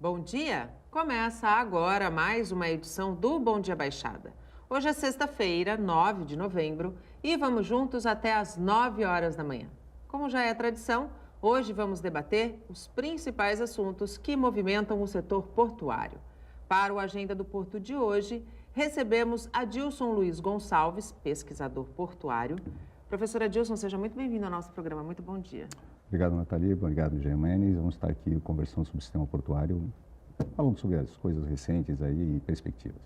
Bom dia! Começa agora mais uma edição do Bom Dia Baixada. Hoje é sexta-feira, 9 de novembro, e vamos juntos até às 9 horas da manhã. Como já é tradição, hoje vamos debater os principais assuntos que movimentam o setor portuário. Para o Agenda do Porto de hoje, recebemos Adilson Luiz Gonçalves, pesquisador portuário. Professor Adilson, seja muito bem-vindo ao nosso programa. Muito bom dia. Obrigado, Nathalie. Obrigado, Germanes. Vamos estar aqui conversando sobre o sistema portuário, falando sobre as coisas recentes aí e perspectivas.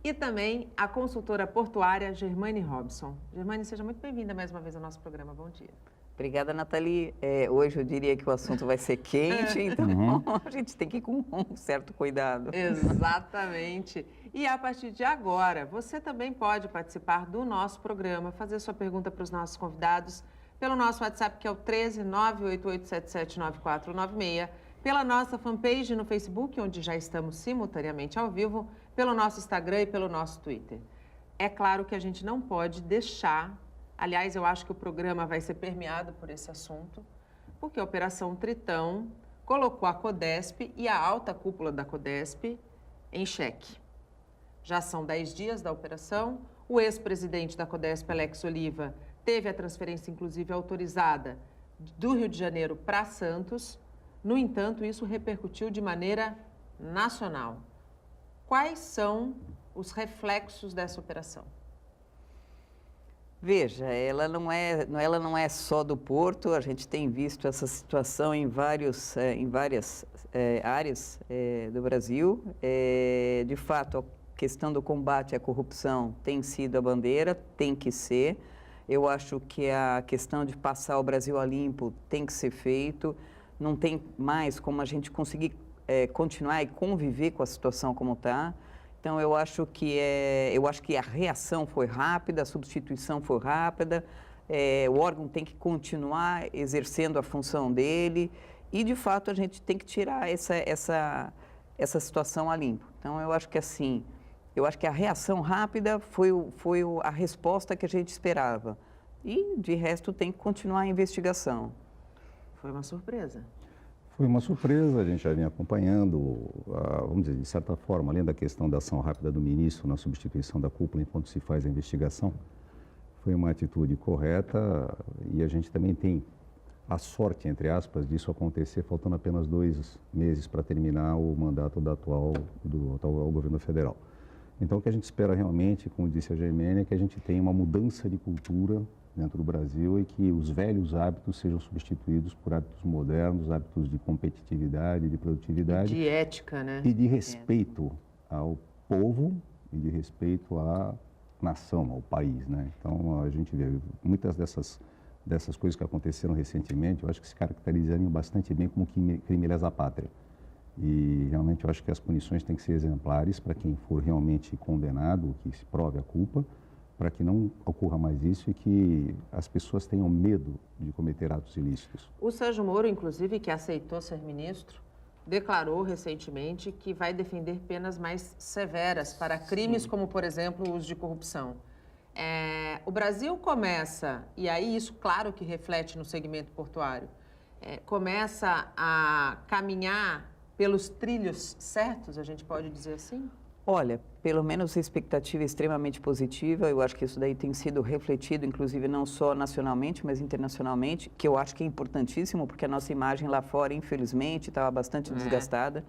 E também a consultora portuária Germaine Robson. Germaine, seja muito bem-vinda mais uma vez ao nosso programa. Bom dia. Obrigada, Nathalie. Hoje eu diria que o assunto vai ser quente, então a gente tem que ir com um certo cuidado. Exatamente. E a partir de agora, você também pode participar do nosso programa, fazer sua pergunta para os nossos convidados pelo nosso WhatsApp, que é o 13 988779496, pela nossa fanpage no Facebook, onde já estamos simultaneamente ao vivo, pelo nosso Instagram e pelo nosso Twitter. É claro que a gente não pode deixar, aliás, eu acho que o programa vai ser permeado por esse assunto, porque a Operação Tritão colocou a Codesp e a alta cúpula da Codesp em xeque. Já são 10 dias da operação, o ex-presidente da Codesp, Alex Oliva, teve a transferência, inclusive, autorizada do Rio de Janeiro para Santos. No entanto, isso repercutiu de maneira nacional. Quais são os reflexos dessa operação? Veja, ela não é só do Porto, a gente tem visto essa situação em várias áreas do Brasil. De fato, a questão do combate à corrupção tem sido a bandeira, tem que ser. Eu acho que a questão de passar o Brasil a limpo tem que ser feito. Não tem mais como a gente conseguir continuar e conviver com a situação como está. Então, eu acho que a reação foi rápida, a substituição foi rápida, o órgão tem que continuar exercendo a função dele e, de fato, a gente tem que tirar essa situação a limpo. Então, eu acho que assim, a reação rápida foi a resposta que a gente esperava. E, de resto, tem que continuar a investigação. Foi uma surpresa. Foi uma surpresa, a gente já vinha acompanhando, vamos dizer, de certa forma, além da questão da ação rápida do ministro na substituição da cúpula enquanto se faz a investigação, foi uma atitude correta e a gente também tem a sorte, entre aspas, disso acontecer faltando apenas 2 meses para terminar o mandato do atual governo federal. Então, o que a gente espera realmente, como disse a Germânia, é que a gente tenha uma mudança de cultura dentro do Brasil e que os velhos hábitos sejam substituídos por hábitos modernos, hábitos de competitividade, de produtividade. De ética, né? E de respeito ao povo e de respeito à nação, ao país, né? Então, a gente vê muitas dessas coisas que aconteceram recentemente, eu acho que se caracterizariam bastante bem como crime lesa pátria. E realmente eu acho que as punições têm que ser exemplares para quem for realmente condenado, que se prove a culpa, para que não ocorra mais isso e que as pessoas tenham medo de cometer atos ilícitos. O Sérgio Moro, inclusive, que aceitou ser ministro, declarou recentemente que vai defender penas mais severas para crimes como, por exemplo, o uso de corrupção. O Brasil começa, e aí isso claro que reflete no segmento portuário, começa a caminhar pelos trilhos certos, a gente pode dizer assim? Olha, pelo menos a expectativa é extremamente positiva. Eu acho que isso daí tem sido refletido, inclusive, não só nacionalmente, mas internacionalmente, que eu acho que é importantíssimo, porque a nossa imagem lá fora, infelizmente, estava bastante desgastada.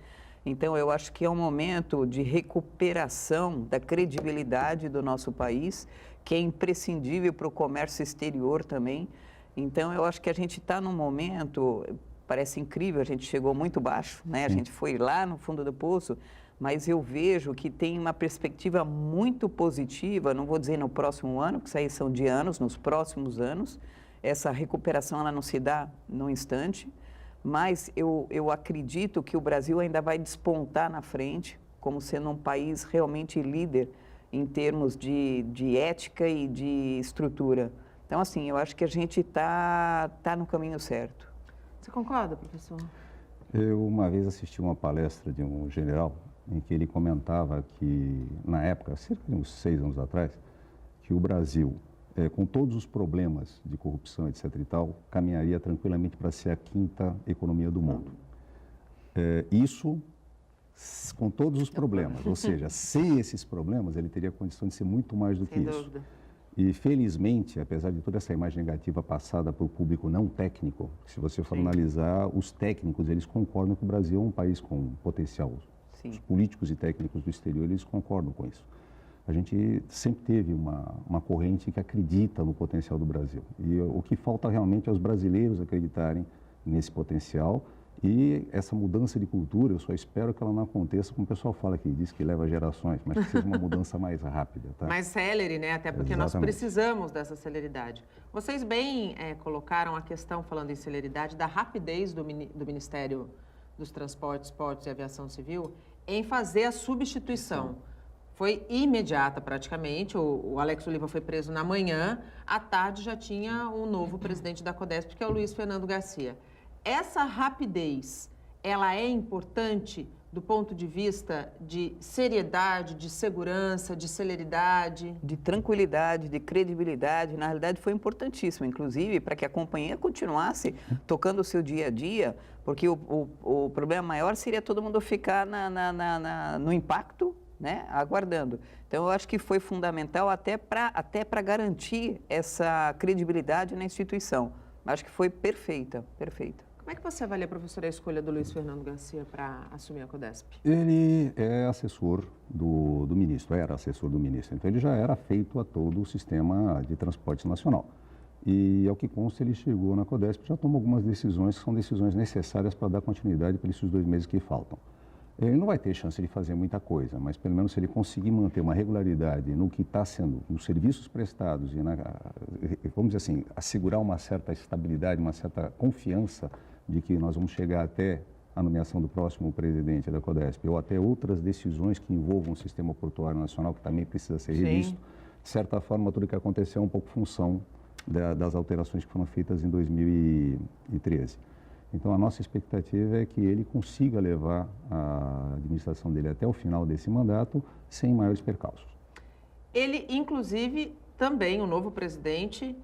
Então, eu acho que é um momento de recuperação da credibilidade do nosso país, que é imprescindível para o comércio exterior também. Então, eu acho que a gente está num momento, parece incrível, a gente chegou muito baixo, né? A gente foi lá no fundo do poço, mas eu vejo que tem uma perspectiva muito positiva, não vou dizer no próximo ano, porque isso aí são de anos, nos próximos anos. Essa recuperação ela não se dá num instante, mas eu acredito que o Brasil ainda vai despontar na frente, como sendo um país realmente líder em termos de ética e de estrutura. Então, assim, eu acho que a gente tá no caminho certo. Você concorda, professor? Eu uma vez assisti uma palestra de um general em que ele comentava que, na época, cerca de uns 6 anos atrás, que o Brasil, com todos os problemas de corrupção, etc. e tal, caminharia tranquilamente para ser a 5ª economia do mundo. Isso com todos os problemas, ou seja, sem esses problemas, ele teria condição de ser muito mais do que Sem isso. dúvida. E, felizmente, apesar de toda essa imagem negativa passada para o público não técnico, se você for Sim. analisar, os técnicos, eles concordam que o Brasil é um país com potencial. Sim. Os políticos e técnicos do exterior, eles concordam com isso. A gente sempre teve uma corrente que acredita no potencial do Brasil. E o que falta realmente é os brasileiros acreditarem nesse potencial. E essa mudança de cultura, eu só espero que ela não aconteça, como o pessoal fala aqui, diz que leva gerações, mas que seja uma mudança mais rápida. Tá? Mais célere, né? Até porque nós Exatamente. precisamos dessa celeridade. Vocês bem colocaram a questão, falando em celeridade, da rapidez do Ministério dos Transportes, Portos e Aviação Civil em fazer a substituição. Foi imediata praticamente, o Alex Oliva foi preso na manhã, à tarde já tinha um novo presidente da CODESP, que é o Luiz Fernando Garcia. Essa rapidez, ela é importante do ponto de vista de seriedade, de segurança, de celeridade? De tranquilidade, de credibilidade, na realidade foi importantíssimo, inclusive para que a companhia continuasse tocando o seu dia a dia, porque o problema maior seria todo mundo ficar no impacto, né, aguardando. Então, eu acho que foi fundamental até para garantir essa credibilidade na instituição. Acho que foi perfeita, perfeita. Como é que você avalia, professora, a escolha do Luiz Fernando Garcia para assumir a CODESP? Ele é assessor do ministro, era assessor do ministro, então ele já era afeito a todo o sistema de transporte nacional. E, ao que consta, ele chegou na CODESP e já tomou algumas decisões que são decisões necessárias para dar continuidade para esses 2 meses que faltam. Ele não vai ter chance de fazer muita coisa, mas pelo menos se ele conseguir manter uma regularidade no que está sendo, nos serviços prestados e, vamos dizer assim, assegurar uma certa estabilidade, uma certa confiança de que nós vamos chegar até a nomeação do próximo presidente da CODESP ou até outras decisões que envolvam o sistema portuário nacional, que também precisa ser revisto. De certa forma, tudo que aconteceu é um pouco função das alterações que foram feitas em 2013. Então, a nossa expectativa é que ele consiga levar a administração dele até o final desse mandato sem maiores percalços. Ele, inclusive, também, o novo presidente,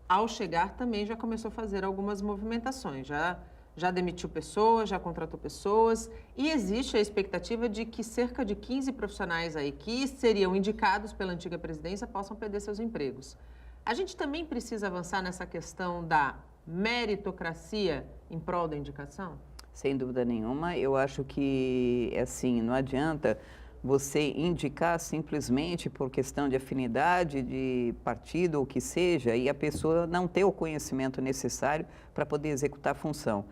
ao chegar, também já começou a fazer algumas movimentações. Já demitiu pessoas, já contratou pessoas e existe a expectativa de que cerca de 15 profissionais aí que seriam indicados pela antiga presidência possam perder seus empregos. A gente também precisa avançar nessa questão da meritocracia em prol da indicação? Sem dúvida nenhuma. Eu acho que, assim, não adianta você indicar simplesmente por questão de afinidade, de partido, ou o que seja, e a pessoa não ter o conhecimento necessário para poder executar a função.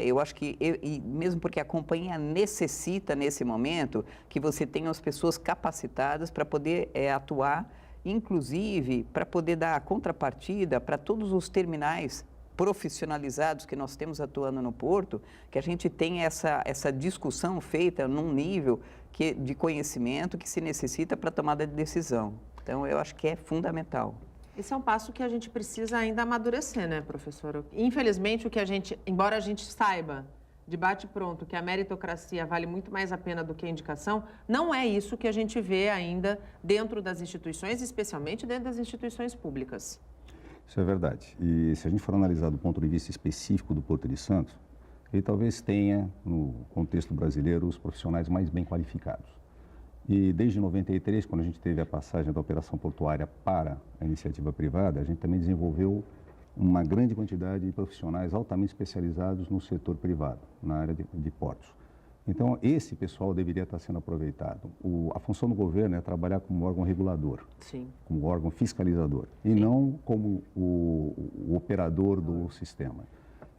Eu acho que, e mesmo porque a companhia necessita, nesse momento, que você tenha as pessoas capacitadas para poder atuar, inclusive para poder dar a contrapartida para todos os terminais profissionalizados que nós temos atuando no Porto, que a gente tenha essa discussão feita num nível de conhecimento que se necessita para a tomada de decisão. Então, eu acho que é fundamental. Esse é um passo que a gente precisa ainda amadurecer, né, professora? Infelizmente, embora a gente saiba, de bate-pronto, que a meritocracia vale muito mais a pena do que a indicação, não é isso que a gente vê ainda dentro das instituições, especialmente dentro das instituições públicas. Isso é verdade. E se a gente for analisar do ponto de vista específico do Porto de Santos, ele talvez tenha, no contexto brasileiro, os profissionais mais bem qualificados. E desde 93, quando a gente teve a passagem da operação portuária para a iniciativa privada, a gente também desenvolveu uma grande quantidade de profissionais altamente especializados no setor privado, na área de portos. Então, esse pessoal deveria estar sendo aproveitado. A função do governo é trabalhar como órgão regulador, Sim. como órgão fiscalizador, e não como o operador do sistema.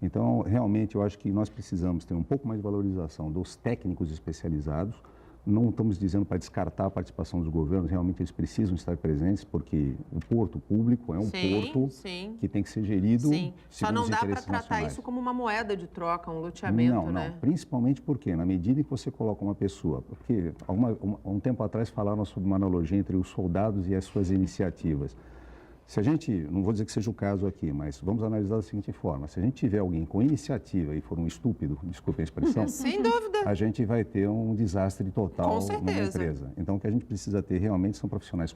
Então, realmente, eu acho que nós precisamos ter um pouco mais de valorização dos técnicos especializados. Não estamos dizendo para descartar a participação dos governos, realmente eles precisam estar presentes, porque o porto público é um porto que tem que ser gerido segundo Só não os dá para interesses tratar nacionais. isso como uma moeda de troca, um loteamento, né? Não, principalmente porque, na medida em que você coloca uma pessoa, porque há um tempo atrás falaram sobre uma analogia entre os soldados e as suas iniciativas. Se a gente, não vou dizer que seja o caso aqui, mas vamos analisar da seguinte forma: se a gente tiver alguém com iniciativa e for um estúpido, desculpe a expressão, Sem dúvida. a gente vai ter um desastre total Com certeza. numa empresa. Então, o que a gente precisa ter realmente são profissionais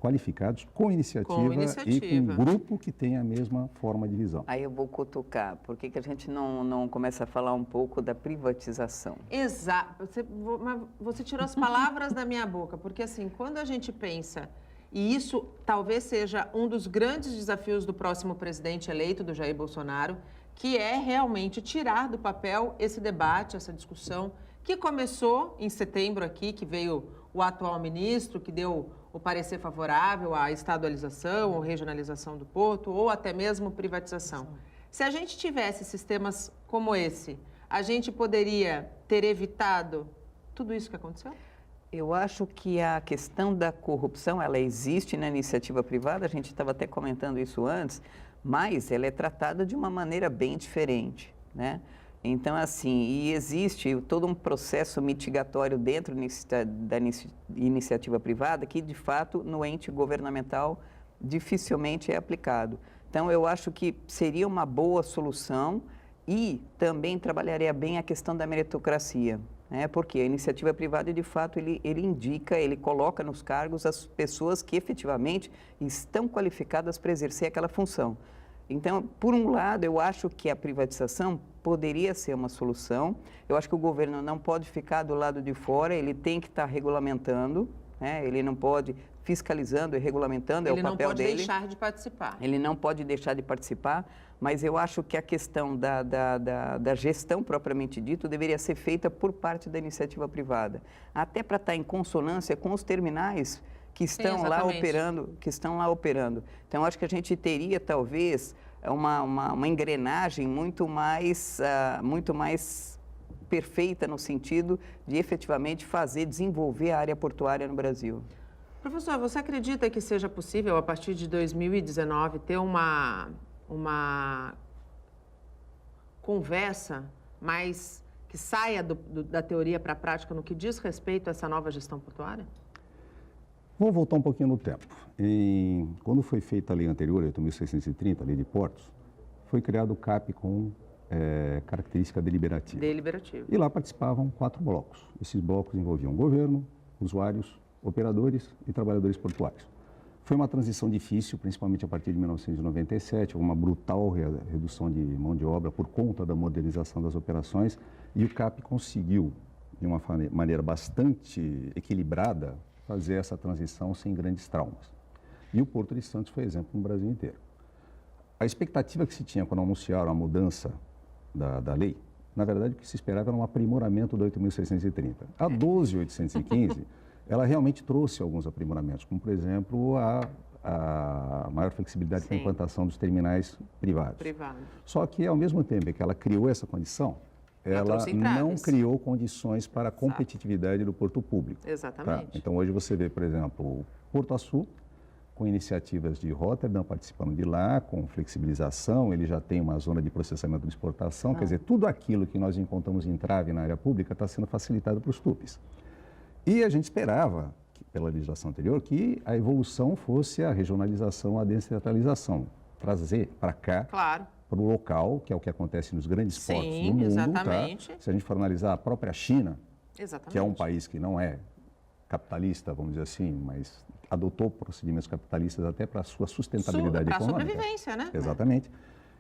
qualificados, com iniciativa e com um grupo que tenha a mesma forma de visão. Aí eu vou cutucar. Por que a gente não começa a falar um pouco da privatização? Exato. Você tirou as palavras da minha boca, porque assim, quando a gente pensa, e isso talvez seja um dos grandes desafios do próximo presidente eleito, do Jair Bolsonaro, que é realmente tirar do papel esse debate, essa discussão, que começou em setembro aqui, que veio o atual ministro, que deu o parecer favorável à estadualização ou regionalização do porto, ou até mesmo privatização. Se a gente tivesse sistemas como esse, a gente poderia ter evitado tudo isso que aconteceu? Eu acho que a questão da corrupção, ela existe na iniciativa privada, a gente estava até comentando isso antes, mas ela é tratada de uma maneira bem diferente, né? Então, assim, e existe todo um processo mitigatório dentro da iniciativa privada que, de fato, no ente governamental dificilmente é aplicado. Então, eu acho que seria uma boa solução e também trabalharia bem a questão da meritocracia. Porque a iniciativa privada, de fato, ele indica, ele coloca nos cargos as pessoas que efetivamente estão qualificadas para exercer aquela função. Então, por um lado, eu acho que a privatização poderia ser uma solução. Eu acho que o governo não pode ficar do lado de fora, ele tem que estar regulamentando, ele não pode fiscalizando e regulamentando, é o papel dele. Ele não pode deixar de participar. Ele não pode deixar de participar, mas eu acho que a questão da gestão propriamente dito deveria ser feita por parte da iniciativa privada, até para estar em consonância com os terminais que estão lá operando, Então, acho que a gente teria talvez uma engrenagem muito mais perfeita no sentido de efetivamente desenvolver a área portuária no Brasil. Professor, você acredita que seja possível, a partir de 2019, ter uma conversa mais que saia da teoria para a prática no que diz respeito a essa nova gestão portuária? Vamos voltar um pouquinho no tempo. Quando foi feita a lei anterior, 8.630, a lei de portos, foi criado o CAP com característica deliberativa. E lá participavam 4 blocos. Esses blocos envolviam governo, usuários, operadores e trabalhadores portuários. Foi uma transição difícil, principalmente a partir de 1997, uma brutal redução de mão de obra por conta da modernização das operações, e o CAP conseguiu, de uma maneira bastante equilibrada, fazer essa transição sem grandes traumas. E o Porto de Santos foi exemplo no Brasil inteiro. A expectativa que se tinha quando anunciaram a mudança da lei, na verdade o que se esperava era um aprimoramento da 8.630. A 12.815, ela realmente trouxe alguns aprimoramentos, como, por exemplo, a maior flexibilidade para a implantação dos terminais privados. Só que, ao mesmo tempo que ela criou essa condição, ela não criou condições para a competitividade do porto público. Exatamente. Tá? Então, hoje você vê, por exemplo, o Porto Açu, com iniciativas de Rotterdam participando de lá, com flexibilização, ele já tem uma zona de processamento de exportação, quer dizer, tudo aquilo que nós encontramos em entrave na área pública está sendo facilitado para os TUPs. E a gente esperava, pela legislação anterior, que a evolução fosse a regionalização, a descentralização, trazer para cá, para o local, que é o que acontece nos grandes portos do mundo. Exatamente. Tá? Se a gente for analisar a própria China, que é um país que não é capitalista, vamos dizer assim, mas adotou procedimentos capitalistas até para a sua sustentabilidade econômica. Para a sobrevivência, né? Exatamente.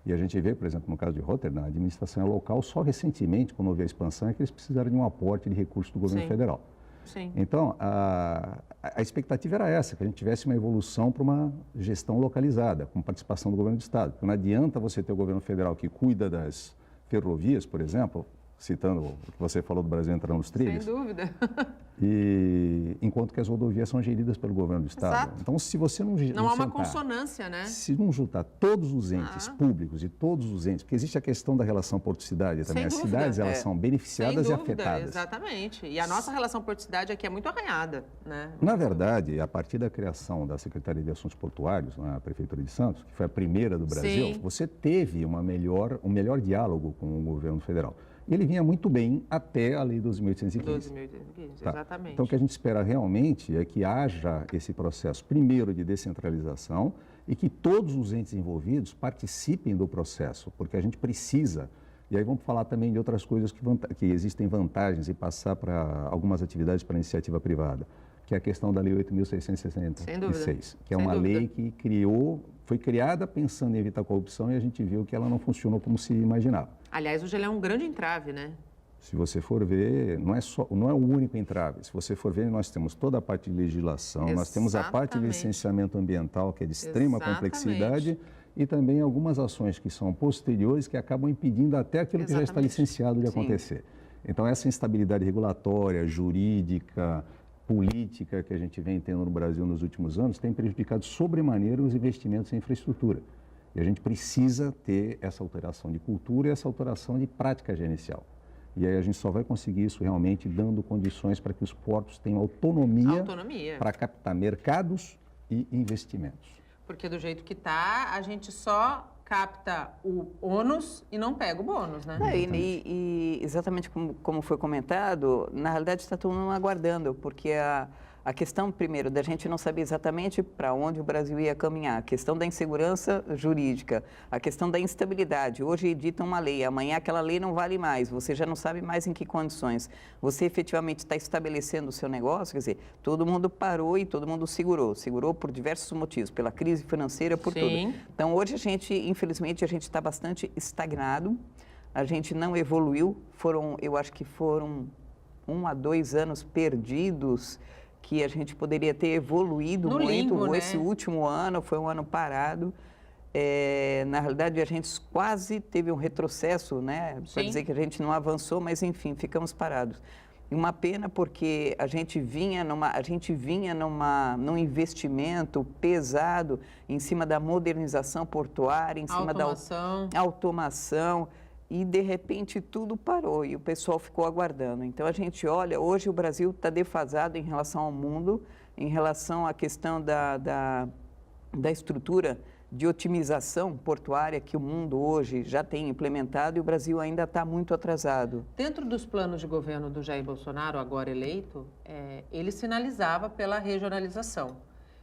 E a gente vê, por exemplo, no caso de Rotterdam, a administração local, só recentemente, quando houve a expansão, é que eles precisaram de um aporte de recursos do governo federal. Então, a expectativa era essa, que a gente tivesse uma evolução para uma gestão localizada, com participação do governo do Estado. Porque não adianta você ter o governo federal que cuida das ferrovias, por exemplo, citando o que você falou do Brasil entrando nos trilhos. Sem dúvida. Enquanto que as rodovias são geridas pelo governo do Estado. Exato. Então, se você não há uma consonância, né? Se não juntar todos os entes públicos e todos os entes, porque existe a questão da relação porto-cidade também. As cidades, elas são beneficiadas e afetadas. Exatamente. E a nossa relação porto-cidade aqui é muito arranhada, né? Na verdade, a partir da criação da Secretaria de Assuntos Portuários, na Prefeitura de Santos, que foi a primeira do Brasil, você teve um melhor diálogo com o governo federal. Ele vinha muito bem até a Lei 12.815. 12.815, tá. Exatamente. Então, o que a gente espera realmente é que haja esse processo, primeiro, de descentralização e que todos os entes envolvidos participem do processo, porque a gente precisa. E aí vamos falar também de outras coisas que existem vantagens em passar para algumas atividades para a iniciativa privada, que é a questão da Lei 8.666, que é uma lei que foi criada pensando em evitar a corrupção e a gente viu que ela não funcionou como se imaginava. Aliás, hoje ela é um grande entrave, né? Se você for ver, não é o único entrave. Se você for ver, nós temos toda a parte de legislação, nós temos a parte de licenciamento ambiental, que é de extrema complexidade, e também algumas ações que são posteriores que acabam impedindo até aquilo que já está licenciado de acontecer. Então, essa instabilidade regulatória, jurídica, política que a gente vem tendo no Brasil nos últimos anos tem prejudicado sobremaneira os investimentos em infraestrutura. E a gente precisa ter essa alteração de cultura e essa alteração de prática gerencial. E aí a gente só vai conseguir isso realmente dando condições para que os portos tenham autonomia. Para captar mercados e investimentos. Porque do jeito que está, a gente só capta o ônus e não pega o bônus, né? E exatamente como foi comentado, na realidade está todo mundo aguardando, porque a questão, primeiro, da gente não saber exatamente para onde o Brasil ia caminhar, a questão da insegurança jurídica, a questão da instabilidade. Hoje edita uma lei, amanhã aquela lei não vale mais, você já não sabe mais em que condições. Você efetivamente está estabelecendo o seu negócio, quer dizer, todo mundo parou e todo mundo segurou por diversos motivos, pela crise financeira, por tudo. Então, hoje infelizmente, a gente está bastante estagnado, a gente não evoluiu, eu acho que foram 1 a 2 anos perdidos, que a gente poderia ter evoluído muito. Limbo, esse último ano foi um ano parado. Na realidade, a gente quase teve um retrocesso, né? Para dizer que a gente não avançou, mas enfim, ficamos parados. E uma pena porque a gente vinha num investimento pesado em cima da modernização portuária, em cima da automação. E, de repente, tudo parou e o pessoal ficou aguardando. Então, a gente olha, hoje o Brasil está defasado em relação ao mundo, em relação à questão da estrutura de otimização portuária que o mundo hoje já tem implementado e o Brasil ainda está muito atrasado. Dentro dos planos de governo do Jair Bolsonaro, agora eleito, ele sinalizava pela regionalização.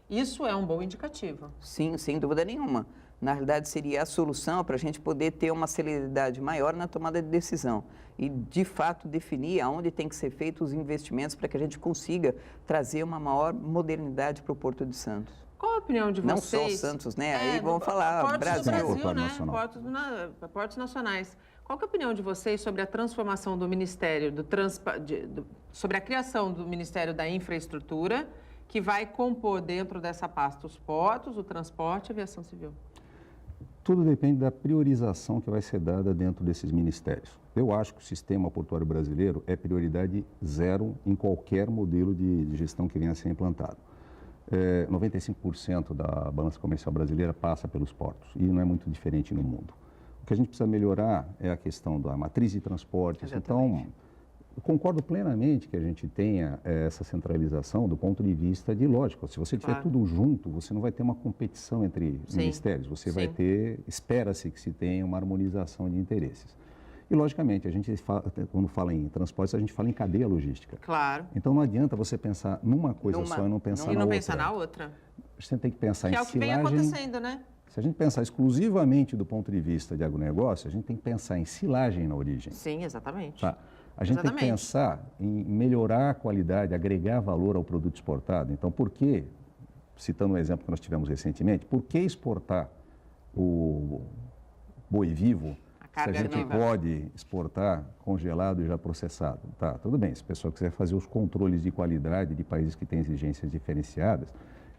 Isso é um bom indicativo. Sim, sem dúvida nenhuma. Na realidade, seria a solução para a gente poder ter uma celeridade maior na tomada de decisão e, de fato, definir aonde tem que ser feitos os investimentos para que a gente consiga trazer uma maior modernidade para o Porto de Santos. Qual a opinião de vocês? Não só Santos, né? Aí vamos falar Brasil, né? Portos nacionais. Qual que é a opinião de vocês sobre a transformação do Ministério, sobre a criação do Ministério da Infraestrutura, que vai compor dentro dessa pasta os portos, o transporte e a aviação civil? Tudo depende da priorização que vai ser dada dentro desses ministérios. Eu acho que o sistema portuário brasileiro é prioridade zero em qualquer modelo de gestão que venha a ser implantado. 95% da balança comercial brasileira passa pelos portos e não é muito diferente no mundo. O que a gente precisa melhorar é a questão da matriz de transportes. Então, eu concordo plenamente que a gente tenha essa centralização do ponto de vista de lógico. Se você tiver tudo junto, você não vai ter uma competição entre ministérios. Você vai ter, espera-se que se tenha uma harmonização de interesses. E, logicamente, a gente quando fala em transportes, a gente fala em cadeia logística. Claro. Então, não adianta você pensar numa coisa só e não pensar na outra. Pensar na outra. Você tem que pensar em silagem. Que é o que vem acontecendo, né? Se a gente pensar exclusivamente do ponto de vista de agronegócio, a gente tem que pensar em silagem na origem. Sim, exatamente. Tá? A gente tem que pensar em melhorar a qualidade, agregar valor ao produto exportado. Então, por que, citando um exemplo que nós tivemos recentemente, por que exportar o boi vivo se a gente pode exportar congelado e já processado? Tá, tudo bem, se o pessoal quiser fazer os controles de qualidade de países que têm exigências diferenciadas,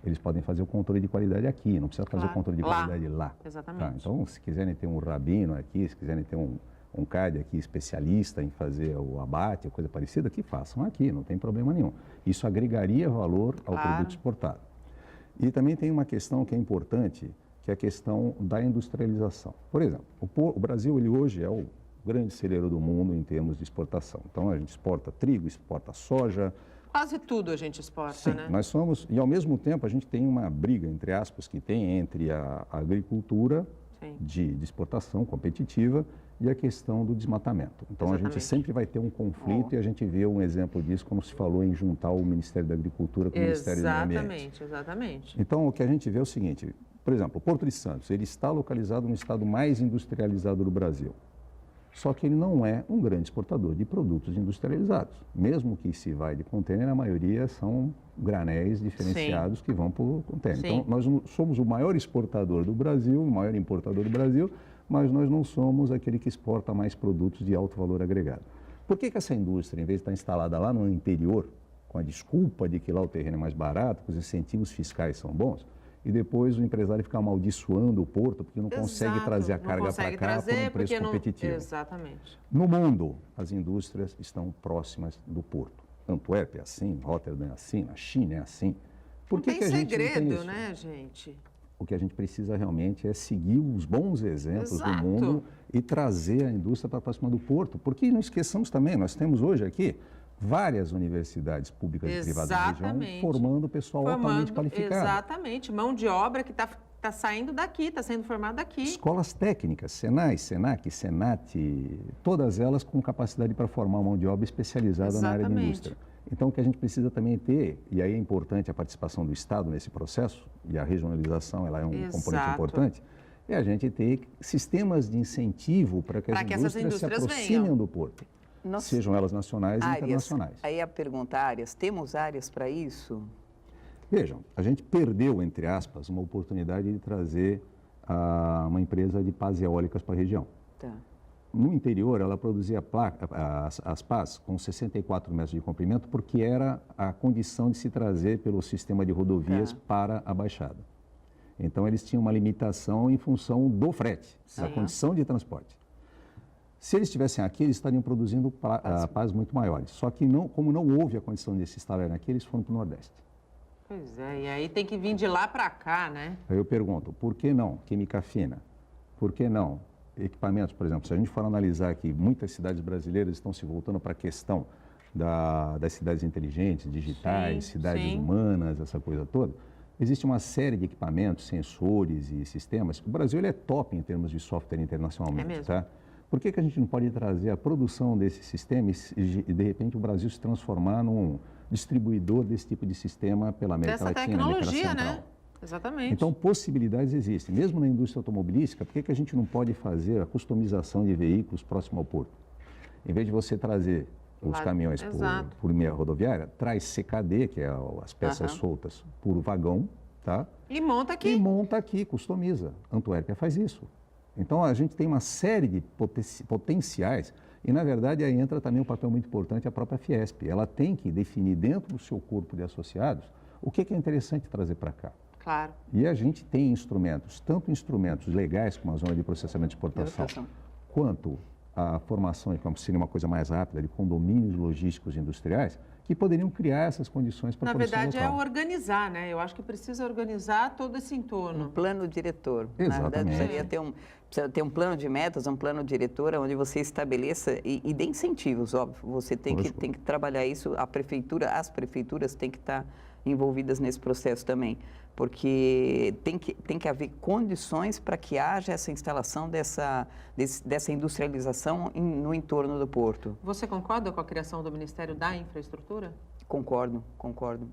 eles podem fazer o controle de qualidade aqui, não precisa fazer o controle de qualidade lá. Exatamente. Tá, então, se quiserem ter um rabino aqui, se quiserem ter um CAD aqui especialista em fazer o abate ou coisa parecida, que façam aqui, não tem problema nenhum. Isso agregaria valor ao produto exportado. E também tem uma questão que é importante, que é a questão da industrialização. Por exemplo, o Brasil ele hoje é o grande celeiro do mundo em termos de exportação. Então, a gente exporta trigo, exporta soja. Quase tudo a gente exporta, né? Nós somos, e ao mesmo tempo a gente tem uma briga, entre aspas, que tem entre a agricultura de exportação competitiva e a questão do desmatamento. Então, a gente sempre vai ter um conflito e a gente vê um exemplo disso quando se falou em juntar o Ministério da Agricultura com o Ministério do Meio Ambiente. Exatamente. Então, o que a gente vê é o seguinte, Por exemplo, o Porto de Santos, ele está localizado no estado mais industrializado do Brasil. Só que ele não é um grande exportador de produtos industrializados. Mesmo que se vai de contêiner, a maioria são granéis diferenciados que vão para o contêiner. Sim. Então, nós somos o maior exportador do Brasil, o maior importador do Brasil, mas nós não somos aquele que exporta mais produtos de alto valor agregado. Por que essa indústria, em vez de estar instalada lá no interior, com a desculpa de que lá o terreno é mais barato, que os incentivos fiscais são bons, e depois o empresário fica amaldiçoando o porto porque não consegue trazer a carga para cá por um preço competitivo. Exatamente. No mundo, as indústrias estão próximas do porto. Antuérpia é assim, Rotterdam é assim, na China é assim. Por que Não que tem a gente não tem segredo, isso? né, gente? O que a gente precisa realmente é seguir os bons exemplos do mundo e trazer a indústria para próxima do porto. Porque não esqueçamos também, nós temos hoje aqui várias universidades públicas e privadas da região formando pessoal altamente qualificado. Exatamente, mão de obra que está saindo daqui, está sendo formada daqui. Escolas técnicas, Senai, Senac, Senat, todas elas com capacidade para formar mão de obra especializada na área de indústria. Então, o que a gente precisa também ter, e aí é importante a participação do Estado nesse processo, e a regionalização ela é um componente importante, é a gente ter sistemas de incentivo para que as indústrias se aproximem do porto. Sejam elas nacionais e internacionais. Aí a pergunta, áreas, temos áreas para isso? Vejam, a gente perdeu, entre aspas, uma oportunidade de trazer uma empresa de pás eólicas para a região. Tá. No interior, ela produzia as pás com 64 metros de comprimento, porque era a condição de se trazer pelo sistema de rodovias para a Baixada. Então, eles tinham uma limitação em função do frete, da condição de transporte. Se eles estivessem aqui, eles estariam produzindo pás muito maiores. Só que, como não houve a condição de se instalarem aqui, eles foram para o Nordeste. Pois é, e aí tem que vir de lá para cá, né? Aí eu pergunto, por que não química fina? Por que não equipamentos, por exemplo? Se a gente for analisar aqui, muitas cidades brasileiras estão se voltando para a questão das cidades inteligentes, digitais, cidades humanas, essa coisa toda. Existe uma série de equipamentos, sensores e sistemas. O Brasil ele é top em termos de software internacionalmente, é mesmo? tá? Por que a gente não pode trazer a produção desse sistema e, de repente, o Brasil se transformar num distribuidor desse tipo de sistema pela América Latina, América Central? Né? Exatamente. Então, possibilidades existem. Mesmo na indústria automobilística, por que a gente não pode fazer a customização de veículos próximo ao porto? Em vez de você trazer os caminhões por meia rodoviária, traz CKD, que é as peças soltas, por vagão, tá? E monta aqui. E monta aqui, customiza. Antuérpia faz isso. Então, a gente tem uma série de potenciais e, na verdade, aí entra também um papel muito importante a própria Fiesp. Ela tem que definir dentro do seu corpo de associados o que é interessante trazer para cá. Claro. E a gente tem instrumentos, tanto instrumentos legais, como a zona de processamento de exportação, quanto a formação, como seria uma coisa mais rápida, de condomínios logísticos industriais, que poderiam criar essas condições para a produção local. Na verdade, é organizar, né? Eu acho que precisa organizar todo esse entorno. Um plano diretor. Exatamente. Na verdade, precisa ter um plano de metas, um plano diretor, onde você estabeleça e dê incentivos, óbvio. Você tem que trabalhar isso, as prefeituras têm que estar envolvidas nesse processo também, porque tem que haver condições para que haja essa instalação dessa industrialização no entorno do porto. Você concorda com a criação do Ministério da Infraestrutura? Concordo.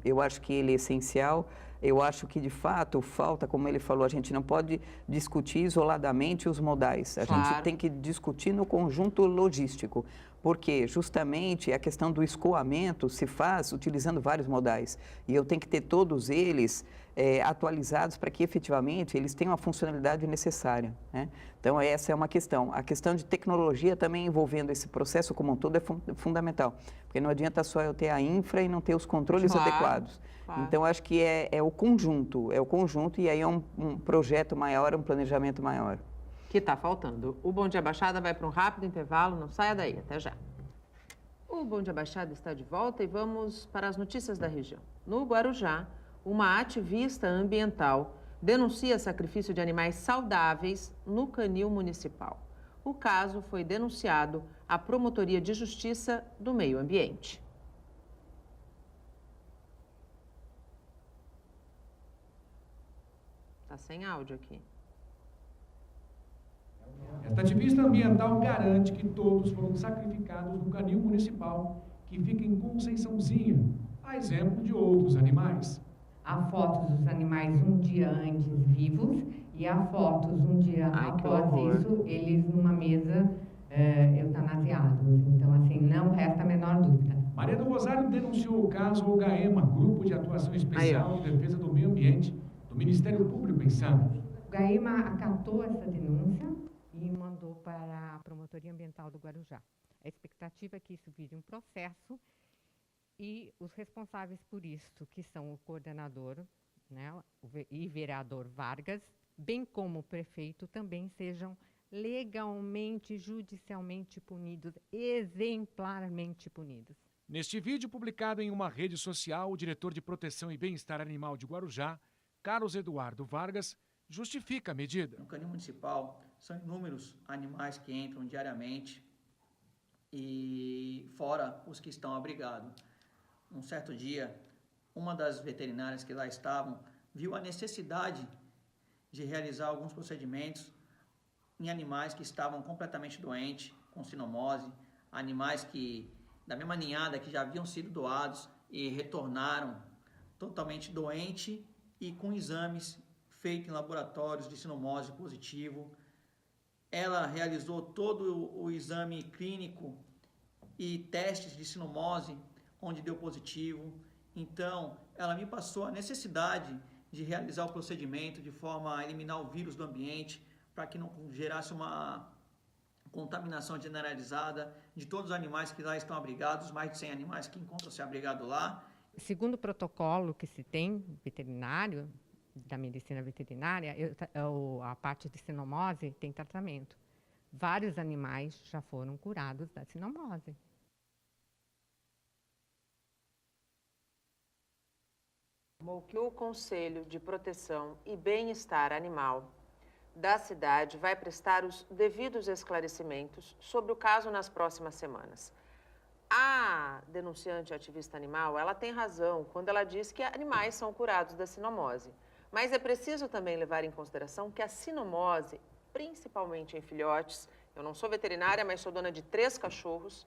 Eu acho que ele é essencial. Eu acho que, de fato, falta, como ele falou, a gente não pode discutir isoladamente os modais. A gente tem que discutir no conjunto logístico, porque justamente a questão do escoamento se faz utilizando vários modais. E eu tenho que ter todos eles atualizados para que, efetivamente, eles tenham a funcionalidade necessária, né? Então, essa é uma questão. A questão de tecnologia também envolvendo esse processo como um todo é fundamental, porque não adianta só eu ter a infra e não ter os controles adequados. Então, acho que é o conjunto, e aí é um projeto maior, um planejamento maior. Que está faltando. O Bom Dia Baixada vai para um rápido intervalo, não saia daí, até já. O Bom Dia Baixada está de volta e vamos para as notícias da região. No Guarujá, uma ativista ambiental denuncia sacrifício de animais saudáveis no canil municipal. O caso foi denunciado à Promotoria de Justiça do Meio Ambiente. Está sem áudio aqui. Esta ativista ambiental garante que todos foram sacrificados no canil municipal, que fica em Conceiçãozinha, a exemplo de outros animais. Há fotos dos animais um dia antes vivos e há fotos um dia após isso, eles numa mesa eutanasiados. Então, assim, não resta a menor dúvida. Maria do Rosário denunciou o caso ao GAEMA, Grupo de Atuação Especial de Defesa do Meio Ambiente, do Ministério Público em Santos. O GAEMA acatou essa denúncia e mandou para a Promotoria Ambiental do Guarujá. A expectativa é que isso vire um processo e os responsáveis por isso, que são o coordenador, né, e vereador Vargas, bem como o prefeito, também sejam legalmente, judicialmente punidos, exemplarmente punidos. Neste vídeo publicado em uma rede social, o diretor de Proteção e Bem-Estar Animal de Guarujá, Carlos Eduardo Vargas, justifica a medida. No canil municipal, são inúmeros animais que entram diariamente e fora os que estão abrigados. Um certo dia, uma das veterinárias que lá estavam viu a necessidade de realizar alguns procedimentos em animais que estavam completamente doentes, com sinomose, animais que, da mesma ninhada, que já haviam sido doados e retornaram totalmente doentes e com exames feitos em laboratórios de sinomose positivo. Ela realizou todo o exame clínico e testes de sinomose, onde deu positivo. Então, ela me passou a necessidade de realizar o procedimento de forma a eliminar o vírus do ambiente, para que não gerasse uma contaminação generalizada de todos os animais que lá estão abrigados, mais de 100 animais que encontram-se abrigados lá. Segundo o protocolo que se tem veterinário, da medicina veterinária, a parte de sinomose tem tratamento. Vários animais já foram curados da sinomose. Que o Conselho de Proteção e Bem-Estar Animal da cidade vai prestar os devidos esclarecimentos sobre o caso nas próximas semanas. A denunciante ativista animal, ela tem razão quando ela diz que animais são curados da sinomose. Mas é preciso também levar em consideração que a sinomose, principalmente em filhotes, eu não sou veterinária, mas sou dona de 3 cachorros,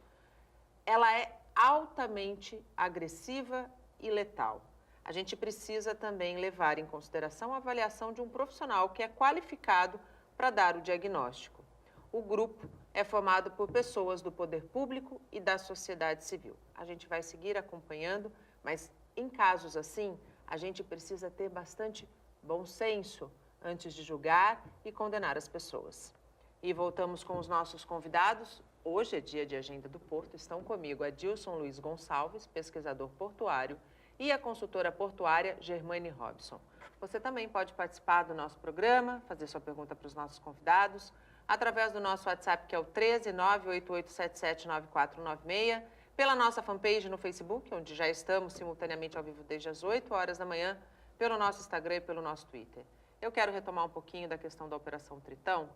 ela é altamente agressiva e letal. A gente precisa também levar em consideração a avaliação de um profissional que é qualificado para dar o diagnóstico. O grupo é formado por pessoas do poder público e da sociedade civil. A gente vai seguir acompanhando, mas em casos assim, a gente precisa ter bastante bom senso antes de julgar e condenar as pessoas. E voltamos com os nossos convidados. Hoje é dia de Agenda do Porto. Estão comigo Adilson Luiz Gonçalves, pesquisador portuário, e a consultora portuária Germaine Robson. Você também pode participar do nosso programa, fazer sua pergunta para os nossos convidados, através do nosso WhatsApp, que é o 13988779496, pela nossa fanpage no Facebook, onde já estamos simultaneamente ao vivo desde as 8 horas da manhã, pelo nosso Instagram e pelo nosso Twitter. Eu quero retomar um pouquinho da questão da Operação Tritão,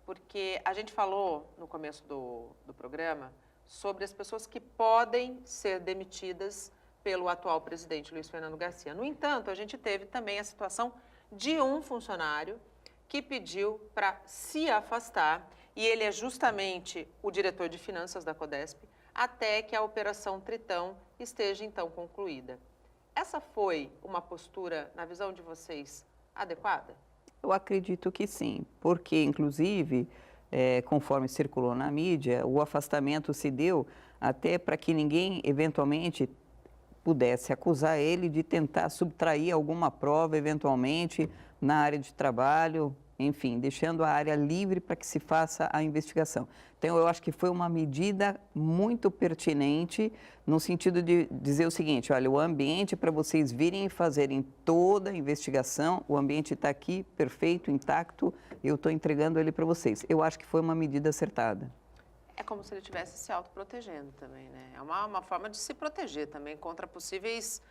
porque a gente falou no começo do programa sobre as pessoas que podem ser demitidas pelo atual presidente Luiz Fernando Garcia. No entanto, a gente teve também a situação de um funcionário que pediu para se afastar, e ele é justamente o diretor de finanças da Codesp, até que a Operação Tritão esteja então concluída. Essa foi uma postura, na visão de vocês, adequada? Eu acredito que sim, porque, inclusive, conforme circulou na mídia, o afastamento se deu até para que ninguém, eventualmente, pudesse acusar ele de tentar subtrair alguma prova, eventualmente, na área de trabalho, enfim, deixando a área livre para que se faça a investigação. Então, eu acho que foi uma medida muito pertinente no sentido de dizer o seguinte, olha, o ambiente para vocês virem e fazerem toda a investigação, o ambiente está aqui, perfeito, intacto, eu estou entregando ele para vocês. Eu acho que foi uma medida acertada. É como se ele estivesse se autoprotegendo também, né? É uma forma de se proteger também contra possíveis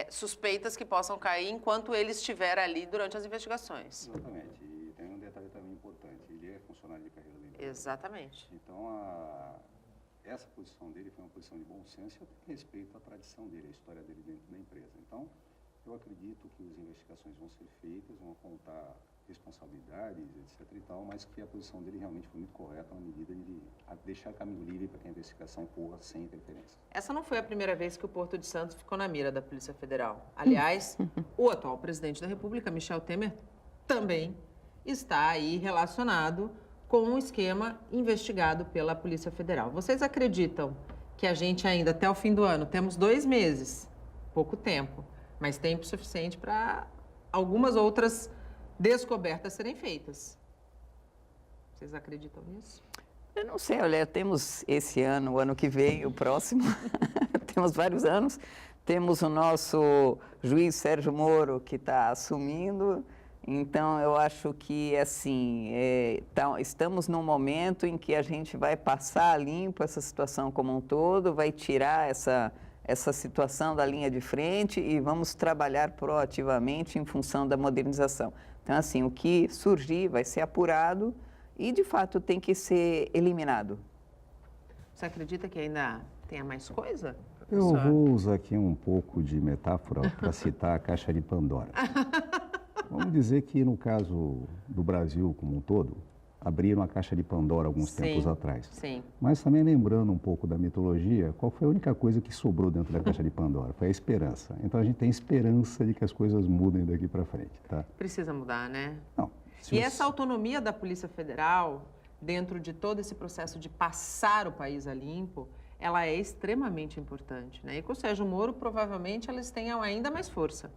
suspeitas que possam cair enquanto ele estiver ali durante as investigações. Exatamente. E tem um detalhe também importante, ele é funcionário de carreira da empresa. Exatamente. Então, essa posição dele foi uma posição de bom senso e até respeito à tradição dele, à história dele dentro da empresa. Então, eu acredito que as investigações vão ser feitas, vão apontar responsabilidades, etc. e tal, mas que a posição dele realmente foi muito correta na medida de deixar caminho livre para que a investigação corra sem interferência. Essa não foi a primeira vez que o Porto de Santos ficou na mira da Polícia Federal. Aliás, o atual presidente da República, Michel Temer, também está aí relacionado com um esquema investigado pela Polícia Federal. Vocês acreditam que a gente ainda, até o fim do ano, temos 2 meses, pouco tempo, mas tempo suficiente para algumas outras descobertas serem feitas? Vocês acreditam nisso? Eu não sei, olha, temos esse ano, o ano que vem, o próximo, temos vários anos, temos o nosso juiz Sérgio Moro que está assumindo, então eu acho que, assim, estamos num momento em que a gente vai passar a limpo essa situação como um todo, vai tirar essa situação da linha de frente e vamos trabalhar proativamente em função da modernização. Então, assim, o que surgir vai ser apurado e, de fato, tem que ser eliminado. Você acredita que ainda tenha mais coisa, Eu professor? vou usar aqui um pouco de metáfora para citar a caixa de Pandora. Vamos dizer que, no caso do Brasil como um todo, abriram a caixa de Pandora alguns tempos atrás. Sim. Mas também lembrando um pouco da mitologia, qual foi a única coisa que sobrou dentro da caixa de Pandora? Foi a esperança. Então a gente tem esperança de que as coisas mudem daqui para frente, tá? Precisa mudar, né? Não. E essa autonomia da Polícia Federal, dentro de todo esse processo de passar o país a limpo, ela é extremamente importante, né? E com o Sérgio Moro, provavelmente, eles tenham ainda mais força.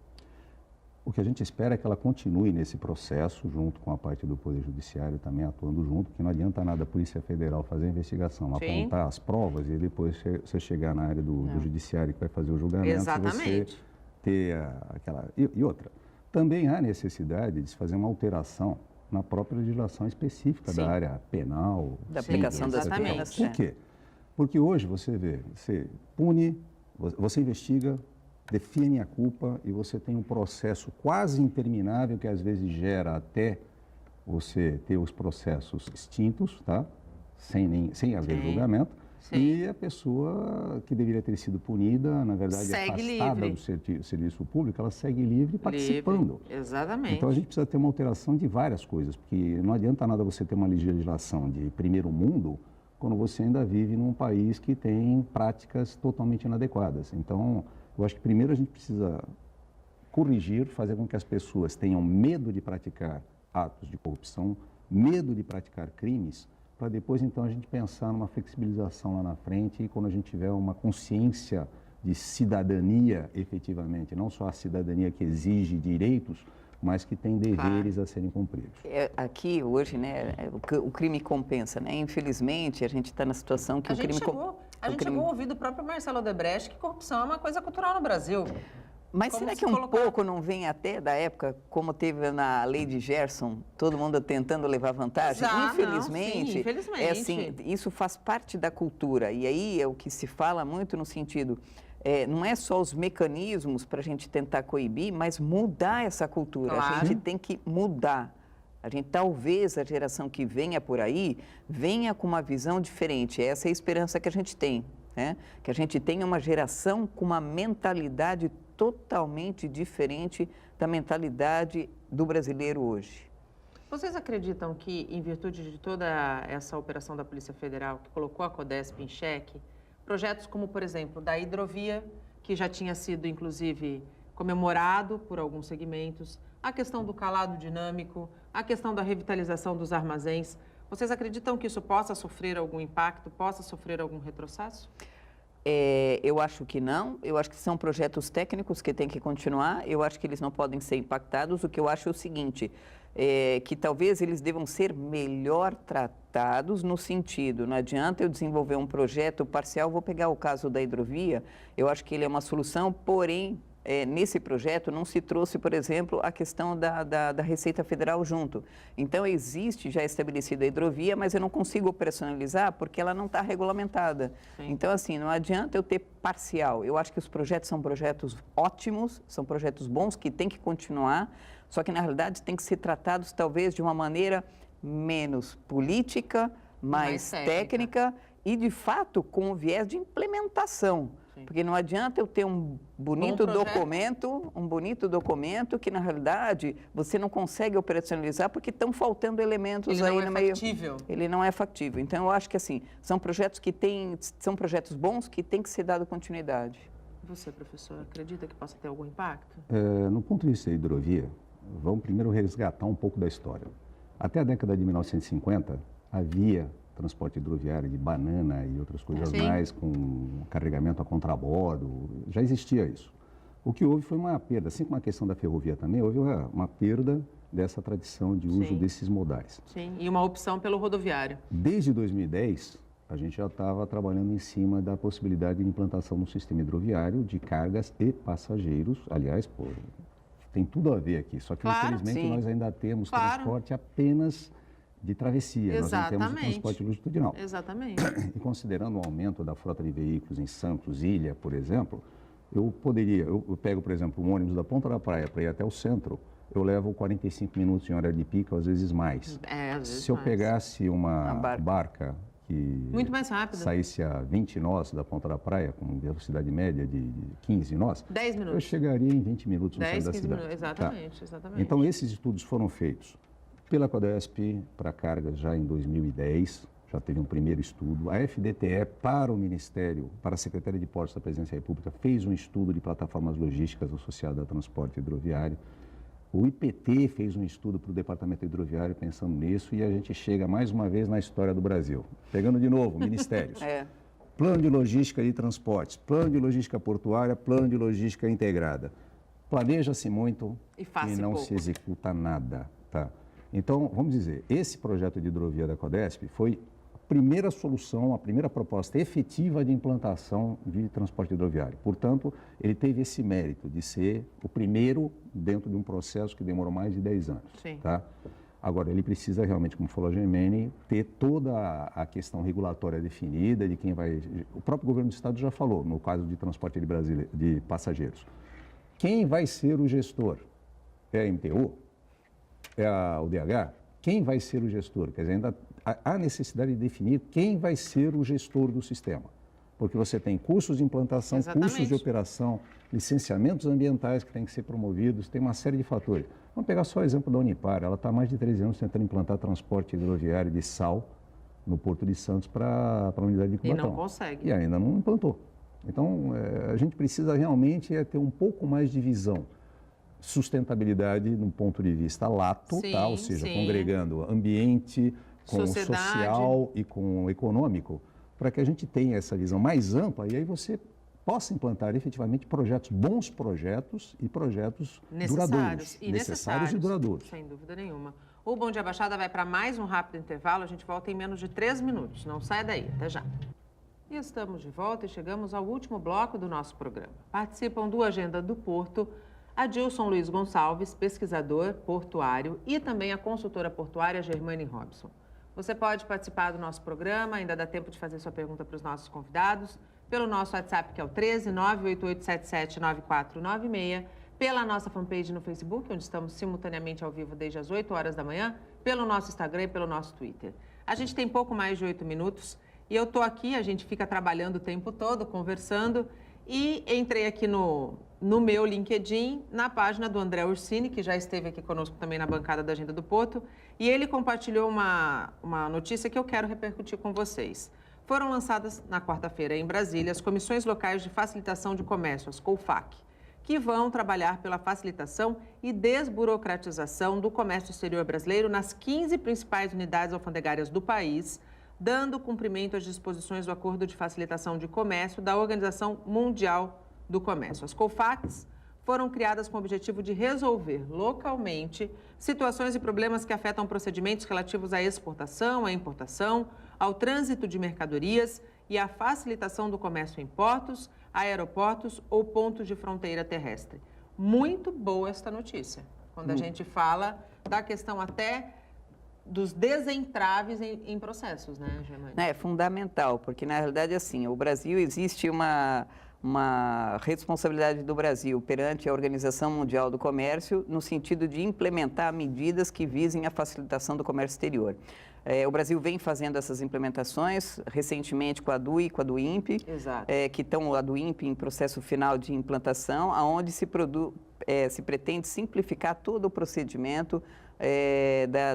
O que a gente espera é que ela continue nesse processo, junto com a parte do Poder Judiciário também atuando junto, porque não adianta nada a Polícia Federal fazer a investigação, Sim. apontar as provas e depois você chegar na área do Judiciário que vai fazer o julgamento. Exatamente. Você ter aquela... E outra, também há necessidade de se fazer uma alteração na própria legislação específica Sim. da área penal. Da aplicação das exatamente. penas. Por quê? Porque hoje você vê, você pune, você investiga, define a culpa e você tem um processo quase interminável que às vezes gera até você ter os processos extintos, tá? Sem haver Sim. julgamento. Sim. E a pessoa que deveria ter sido punida, na verdade, Segue afastada livre. do serviço público, ela segue livre participando. Livre. Exatamente. Então a gente precisa ter uma alteração de várias coisas, porque não adianta nada você ter uma legislação de primeiro mundo quando você ainda vive num país que tem práticas totalmente inadequadas. Então, eu acho que primeiro a gente precisa corrigir, fazer com que as pessoas tenham medo de praticar atos de corrupção, medo de praticar crimes, para depois então a gente pensar numa flexibilização lá na frente e quando a gente tiver uma consciência de cidadania efetivamente, não só a cidadania que exige direitos, mas que tem deveres a serem cumpridos. Aqui, hoje, né, o crime compensa, né? Infelizmente, a gente está na situação que A o gente crime... chegou a ouvir do próprio Marcelo Odebrecht que corrupção é uma coisa cultural no Brasil. Mas Como será se que um colocar- pouco não vem até da época, como teve na lei de Gerson, todo mundo tentando levar vantagem? Ah, não, Infelizmente, sim, infelizmente. é assim, isso faz parte da cultura. E aí é o que se fala muito no sentido, não é só os mecanismos para a gente tentar coibir, mas mudar essa cultura. Claro. A gente tem que mudar. Talvez a geração que venha por aí, venha com uma visão diferente. Essa é a esperança que a gente tem. Né? Que a gente tenha uma geração com uma mentalidade totalmente diferente da mentalidade do brasileiro hoje. Vocês acreditam que, em virtude de toda essa operação da Polícia Federal, que colocou a Codesp em xeque, projetos como, por exemplo, da hidrovia, que já tinha sido, inclusive, comemorado por alguns segmentos, a questão do calado dinâmico, a questão da revitalização dos armazéns, vocês acreditam que isso possa sofrer algum impacto, possa sofrer algum retrocesso? Eu acho que não. Eu acho que são projetos técnicos que têm que continuar. Eu acho que eles não podem ser impactados. O que eu acho é o seguinte, que talvez eles devam ser melhor tratados no sentido, não adianta eu desenvolver um projeto parcial, vou pegar o caso da hidrovia, eu acho que ele é uma solução, porém, nesse projeto não se trouxe, por exemplo, a questão da Receita Federal junto. Então, existe já estabelecida a hidrovia, mas eu não consigo operacionalizar porque ela não está regulamentada. Sim. Então, assim, não adianta eu ter parcial. Eu acho que os projetos são projetos ótimos, são projetos bons que têm que continuar, só que, na realidade, têm que ser tratados, talvez, de uma maneira menos política, mais técnica e, de fato, com o viés de implementação. Sim. Porque não adianta eu ter um bonito documento que, na realidade, você não consegue operacionalizar porque estão faltando elementos Ele aí não é no meio. factível. Ele não é factível. Então, eu acho que, assim, são projetos bons que têm que ser dado continuidade. Você, professor, acredita que possa ter algum impacto? No ponto de vista da hidrovia, vamos primeiro resgatar um pouco da história. Até a década de 1950, havia transporte hidroviário de banana e outras coisas Sim. mais, com carregamento a contrabordo, já existia isso. O que houve foi uma perda, assim como a questão da ferrovia também, houve uma perda dessa tradição de uso Sim. desses modais. Sim, e uma opção pelo rodoviário. Desde 2010, a gente já estava trabalhando em cima da possibilidade de implantação no sistema hidroviário de cargas e passageiros. Aliás, tem tudo a ver aqui, só que Claro, infelizmente sim. nós ainda temos Claro. transporte apenas de travessia, nós não temos o Exatamente. transporte longitudinal. Exatamente. E considerando o aumento da frota de veículos em Santos, Ilha, por exemplo, eu pego, por exemplo, um ônibus da ponta da praia para ir até o centro, eu levo 45 minutos em hora de pico, às vezes mais. Às vezes Se eu mais. pegasse uma barca que Muito mais rápido. saísse a 20 nós da ponta da praia, com velocidade média de 15 nós, 10 eu minutos. chegaria em 20 minutos no 10, centro da 15 cidade. minutos. Tá? Exatamente, exatamente. Então, esses estudos foram feitos pela Codesp para cargas já em 2010, já teve um primeiro estudo. A FDTE, para o Ministério, para a Secretaria de Portos da Presidência da República, fez um estudo de plataformas logísticas associadas ao transporte hidroviário. O IPT fez um estudo para o Departamento Hidroviário pensando nisso e a gente chega mais uma vez na história do Brasil. Pegando de novo, ministérios. Plano de logística de transportes, plano de logística portuária, plano de logística integrada. Planeja-se muito E não pouco. se executa nada. Tá? Então, vamos dizer, esse projeto de hidrovia da Codesp foi a primeira solução, a primeira proposta efetiva de implantação de transporte hidroviário. Portanto, ele teve esse mérito de ser o primeiro dentro de um processo que demorou mais de 10 anos. Sim. Tá? Agora, ele precisa realmente, como falou a Gemene, ter toda a questão regulatória definida de quem vai... O próprio governo do Estado já falou, no caso de transporte de passageiros. Quem vai ser o gestor? É a MTU? É a UDH? Quem vai ser o gestor? Quer dizer, ainda há necessidade de definir quem vai ser o gestor do sistema. Porque você tem custos de implantação, Exatamente. custos de operação, licenciamentos ambientais que têm que ser promovidos, tem uma série de fatores. Vamos pegar só o exemplo da Unipar. Ela está há mais de 13 anos tentando implantar transporte hidroviário de sal no Porto de Santos para a unidade de Cubatão. E não consegue. E ainda não implantou. Então, a gente precisa realmente ter um pouco mais de visão. Sustentabilidade no ponto de vista lato, Sim, tá? Ou seja, sim. congregando ambiente com Sociedade. social e com econômico, para que a gente tenha essa visão mais ampla e aí você possa implantar efetivamente projetos, bons projetos e projetos duradouros. Necessários e duradouros. Sem dúvida nenhuma. O Bom Dia Baixada vai para mais um rápido intervalo. A gente volta em menos de 3 minutos. Não saia daí. Até já. E estamos de volta e chegamos ao último bloco do nosso programa. Participam do Agenda do Porto Adilson Luiz Gonçalves, pesquisador portuário, e também a consultora portuária Germane Robson. Você pode participar do nosso programa, ainda dá tempo de fazer sua pergunta para os nossos convidados, pelo nosso WhatsApp, que é o 13988779496, pela nossa fanpage no Facebook, onde estamos simultaneamente ao vivo desde as 8 horas da manhã, pelo nosso Instagram e pelo nosso Twitter. A gente tem pouco mais de 8 minutos e eu estou aqui, a gente fica trabalhando o tempo todo, conversando, e entrei aqui no meu LinkedIn, na página do André Ursini, que já esteve aqui conosco também na bancada da Agenda do Porto, e ele compartilhou uma notícia que eu quero repercutir com vocês. Foram lançadas na quarta-feira em Brasília as Comissões Locais de Facilitação de Comércio, as COFAC, que vão trabalhar pela facilitação e desburocratização do comércio exterior brasileiro nas 15 principais unidades alfandegárias do país, dando cumprimento às disposições do Acordo de Facilitação de Comércio da Organização Mundial do Comércio. As COFACs foram criadas com o objetivo de resolver localmente situações e problemas que afetam procedimentos relativos à exportação, à importação, ao trânsito de mercadorias e à facilitação do comércio em portos, aeroportos ou pontos de fronteira terrestre. Muito boa esta notícia, quando a gente fala da questão até dos desentraves em processos, né, Germane? É fundamental, porque na realidade, assim, o Brasil existe uma responsabilidade do Brasil perante a Organização Mundial do Comércio no sentido de implementar medidas que visem a facilitação do comércio exterior. O Brasil vem fazendo essas implementações, recentemente com a DUI, com a DUIMP, que estão a DUIMP em processo final de implantação, onde se pretende simplificar todo o procedimento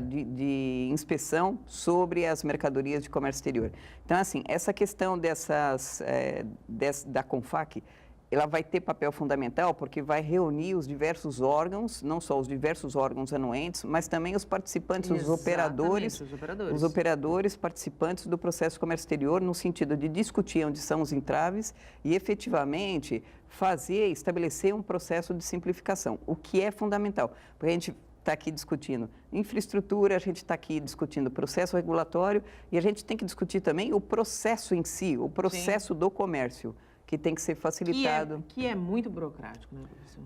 de inspeção sobre as mercadorias de comércio exterior. Então, assim, essa questão da CONFAC, ela vai ter papel fundamental porque vai reunir os diversos órgãos, não só os diversos órgãos anuentes, mas também os participantes, os operadores participantes do processo de comércio exterior, no sentido de discutir onde são os entraves e efetivamente estabelecer um processo de simplificação, o que é fundamental, porque a gente está aqui discutindo infraestrutura, a gente está aqui discutindo processo regulatório e a gente tem que discutir também o processo em si, o processo do comércio, que tem que ser facilitado. Que é muito burocrático, né, professor?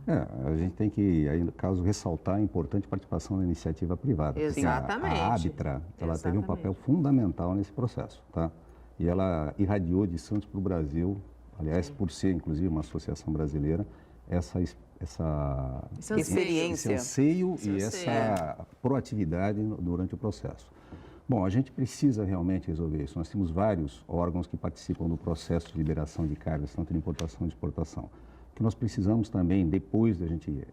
A gente tem que, aí, no caso, ressaltar a importante participação da iniciativa privada. Exatamente. A Arbitra, ela teve um papel fundamental nesse processo, tá? E ela irradiou de Santos para o Brasil, aliás, por ser, inclusive, uma associação brasileira, essa experiência, esse anseio e essa proatividade durante o processo. Bom, a gente precisa realmente resolver isso. Nós temos vários órgãos que participam do processo de liberação de cargas, tanto de importação e de exportação. O que nós precisamos também, depois da gente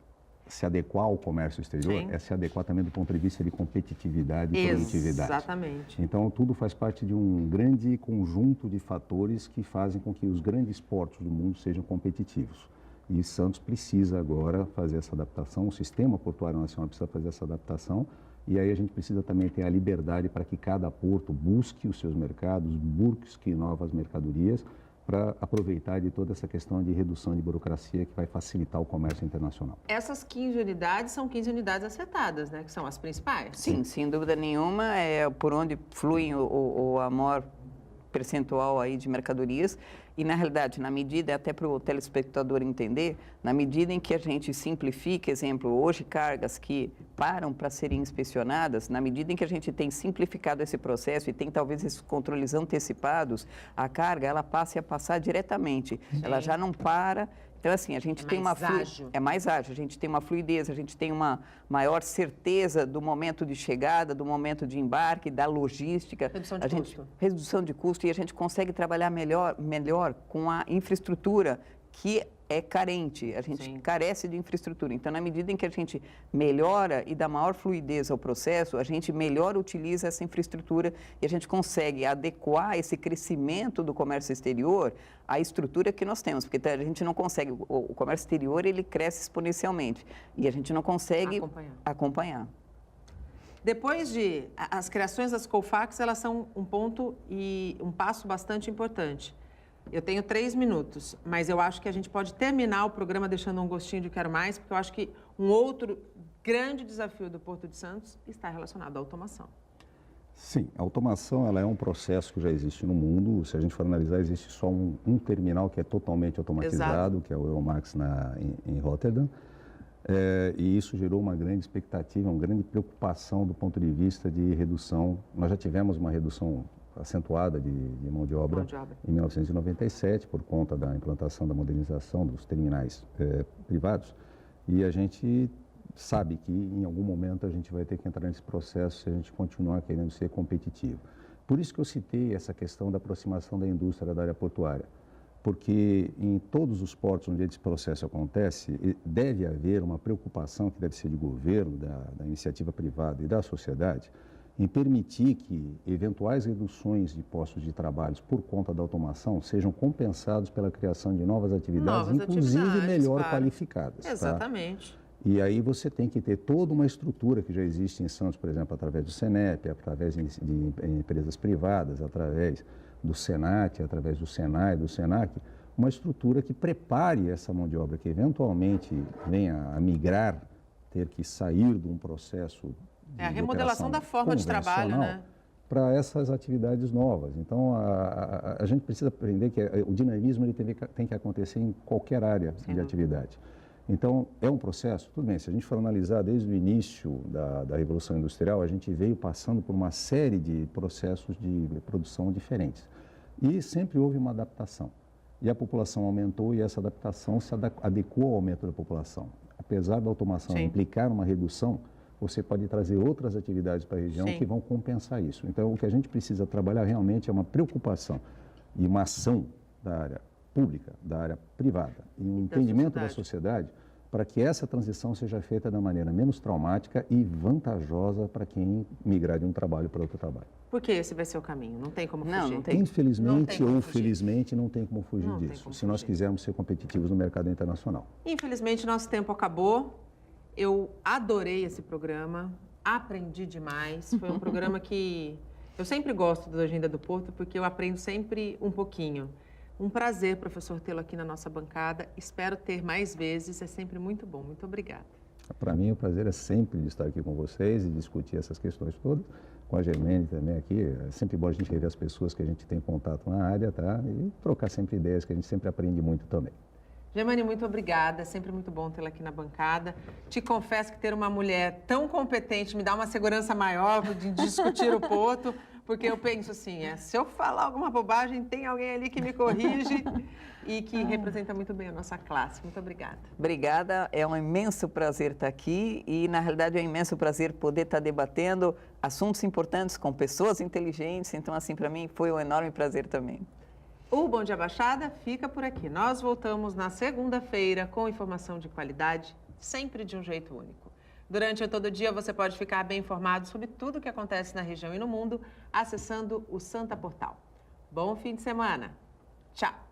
se adequar ao comércio exterior, é se adequar também do ponto de vista de competitividade e produtividade. Exatamente. Então, tudo faz parte de um grande conjunto de fatores que fazem com que os grandes portos do mundo sejam competitivos. E Santos precisa agora fazer essa adaptação, o Sistema Portuário Nacional precisa fazer essa adaptação, e aí a gente precisa também ter a liberdade para que cada porto busque os seus mercados, busque novas mercadorias, para aproveitar de toda essa questão de redução de burocracia que vai facilitar o comércio internacional. Essas 15 unidades são 15 unidades afetadas, né? Que são as principais. Sim, sem dúvida nenhuma, é por onde flui a maior percentual aí de mercadorias. E, na realidade, na medida, até para o telespectador entender, na medida em que a gente simplifica, exemplo, hoje cargas que param para serem inspecionadas, na medida em que a gente tem simplificado esse processo e tem talvez esses controles antecipados, a carga ela passe a passar diretamente. Ela já não para. Então, assim, a gente tem é mais ágil, a gente tem uma fluidez, a gente tem uma maior certeza do momento de chegada, do momento de embarque, da logística. Redução de custo. E a gente consegue trabalhar melhor com a infraestrutura que é carente, a gente carece de infraestrutura. Então, na medida em que a gente melhora e dá maior fluidez ao processo, a gente melhor utiliza essa infraestrutura e a gente consegue adequar esse crescimento do comércio exterior à estrutura que nós temos, porque a gente não consegue, o comércio exterior ele cresce exponencialmente e a gente não consegue acompanhar. Depois as criações das COFACs, elas são um ponto e um passo bastante importante. Eu tenho 3 minutos, mas eu acho que a gente pode terminar o programa deixando um gostinho de quero mais, porque eu acho que um outro grande desafio do Porto de Santos está relacionado à automação. Sim, a automação ela é um processo que já existe no mundo. Se a gente for analisar, existe só um terminal que é totalmente automatizado, que é o Euromax em Rotterdam. E isso gerou uma grande expectativa, uma grande preocupação do ponto de vista de redução. Nós já tivemos uma redução acentuada de mão de obra em 1997, por conta da implantação, da modernização dos terminais privados, e a gente sabe que em algum momento a gente vai ter que entrar nesse processo se a gente continuar querendo ser competitivo. Por isso que eu citei essa questão da aproximação da indústria da área portuária, porque em todos os portos onde esse processo acontece, deve haver uma preocupação que deve ser de governo, da iniciativa privada e da sociedade, em permitir que eventuais reduções de postos de trabalho por conta da automação sejam compensados pela criação de novas atividades, inclusive melhor qualificadas. Exatamente. Tá? E aí você tem que ter toda uma estrutura que já existe em Santos, por exemplo, através do Senep, através de empresas privadas, através do Senat, através do Senai, do Senac, uma estrutura que prepare essa mão de obra que eventualmente venha a migrar, ter que sair de um processo a remodelação da forma de trabalho, né? Para essas atividades novas. Então, a gente precisa aprender que o dinamismo ele tem que acontecer em qualquer área de atividade. Então, é um processo, tudo bem, se a gente for analisar desde o início da Revolução Industrial, a gente veio passando por uma série de processos de produção diferentes. E sempre houve uma adaptação. E a população aumentou e essa adaptação se adequou ao aumento da população. Apesar da automação implicar uma redução, você pode trazer outras atividades para a região Sim. que vão compensar isso. Então, o que a gente precisa trabalhar realmente é uma preocupação e uma ação da área pública, da área privada, e um entendimento da sociedade para que essa transição seja feita da maneira menos traumática e vantajosa para quem migrar de um trabalho para outro trabalho. Porque esse vai ser o caminho, não tem como fugir. Não tem. Infelizmente como ou fugir. felizmente, não tem como fugir Não tem disso, como se nós fugir. quisermos ser competitivos no mercado internacional. Infelizmente, nosso tempo acabou. Eu adorei esse programa, aprendi demais. Foi um programa que eu sempre gosto do Agenda do Porto, porque eu aprendo sempre um pouquinho. Um prazer, professor, tê-lo aqui na nossa bancada. Espero ter mais vezes, é sempre muito bom. Muito obrigada. Para mim, o prazer é sempre de estar aqui com vocês e discutir essas questões todas. Com a Germane também aqui, é sempre bom a gente rever as pessoas que a gente tem contato na área, tá? E trocar sempre ideias, que a gente sempre aprende muito também. Germane, muito obrigada. É sempre muito bom tê-la aqui na bancada. Te confesso que ter uma mulher tão competente me dá uma segurança maior de discutir o Porto, porque eu penso assim, se eu falar alguma bobagem, tem alguém ali que me corrige e que representa muito bem a nossa classe. Muito obrigada. Obrigada, é um imenso prazer estar aqui e, na realidade, é um imenso prazer poder estar debatendo assuntos importantes com pessoas inteligentes. Então, assim, para mim, foi um enorme prazer também. O Bom Dia Baixada fica por aqui. Nós voltamos na segunda-feira com informação de qualidade, sempre de um jeito único. Durante todo o dia você pode ficar bem informado sobre tudo o que acontece na região e no mundo acessando o Santa Portal. Bom fim de semana. Tchau.